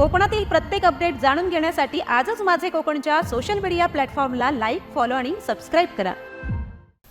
कोकणातील प्रत्येक अपडेट जाणून घेण्यासाठी आजच माझे कोकणच्या सोशल मीडिया प्लॅटफॉर्मला लाईक, फॉलो आणि सबस्क्राईब करा।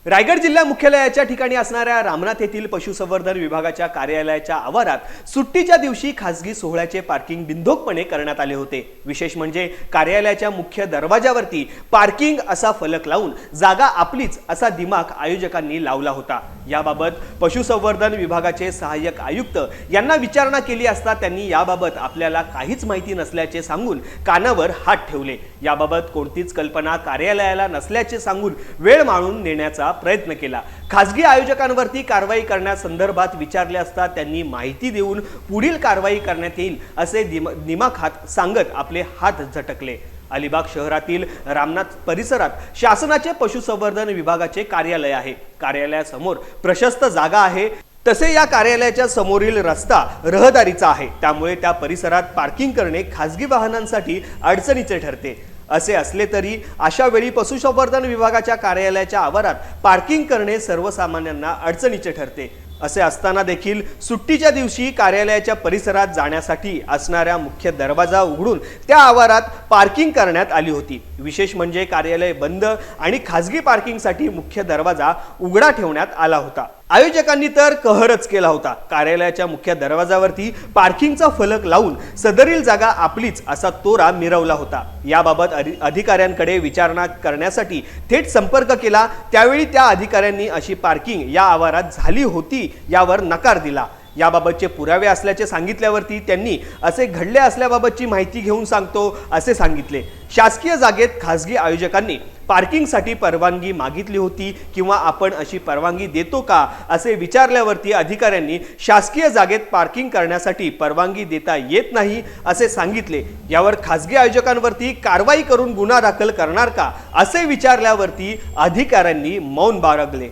रायगड जिल्हा मुख्यालयाच्या ठिकाणी असणाऱ्या रामनाथ येथील पशुसंवर्धन विभागाच्या कार्यालयाच्या आवारात सुट्टीच्या दिवशी खासगी सोहळ्याचे पार्किंग बिनधोकपणे करण्यात आले होते। विशेष म्हणजे कार्यालयाच्या मुख्य दरवाजावरती पार्किंग असा फलक लावून जागा आपलीच असा दिमाग आयोजकांनी लावला होता। याबाबत पशुसंवर्धन विभागाचे सहाय्यक आयुक्त यांना विचारणा केली असता त्यांनी याबाबत आपल्याला काहीच माहिती नसल्याचे सांगून कानावर हात ठेवले। याबाबत कोणतीच कल्पना कार्यालयाला नसल्याचे सांगून वेळ माळून नेण्याचा प्रयत्न केला। खासगी आयोजकांवरती कारवाई करण्यासंदर्भात विचारले असता त्यांनी माहिती देऊन पुढील कारवाई करण्यात येईल असे दिमाखात सांगत आपले हात झटकले। अलिबाग शहरातील रामनाथ परिसरात शासनाचे पशुसंवर्धन विभागाचे कार्यालय आहे। कार्यालयासमोर प्रशस्त जागा आहे। तसे या कार्यालयाच्या समोरील रस्ता रहदारीचा आहे, त्यामुळे त्या परिसरात पार्किंग करणे खासगी वाहनांसाठी अडचणीचे ठरते। असे असले तरी अशा वेळी पशुसंवर्धन विभागाच्या कार्यालयाच्या आवारात पार्किंग करणे सर्वसामान्यांना अडचणीचे ठरते। असे असताना देखील सुट्टीच्या दिवशी कार्यालयाच्या परिसरात जाण्यासाठी असणाऱ्या मुख्य दरवाजा उघडून त्या आवारात पार्किंग करण्यात आली होती। विशेष म्हणजे कार्यालय बंद आणि खासगी पार्किंगसाठी मुख्य दरवाजा उघडा ठेवण्यात आला होता। आयोजकांनी तर कहरच केला होता। कार्यालयाच्या मुख्य दरवाजावरती पार्किंगचा फलक लावून सदरील जागा आपलीच असा तोरा मिरवला होता। याबाबत अधिकाऱ्यांकडे विचारणा करण्यासाठी थेट संपर्क केला, त्यावेळी त्या अधिकाऱ्यांनी अशी पार्किंग या आवारात झाली होती यावर नकार दिला। याबाबतचे पुरावे असल्याचे सांगितल्यावरती त्यांनी असे घडले असल्याबाबतची माहिती घेऊन सांगतो असे सांगितले। शासकीय जागेत खासगी आयोजकांनी पार्किंगसाठी परवानगी मागितली होती किंवा आपण अशी परवानगी देतो का असे विचारल्यावरती अधिकाऱ्यांनी शासकीय जागेत पार्किंग करण्यासाठी परवानगी देता येत नाही असे सांगितले। यावर खासगी आयोजकांवरती कारवाई करून गुन्हा दाखल करणार का असे विचारल्यावरती अधिकाऱ्यांनी मौन बाळगले।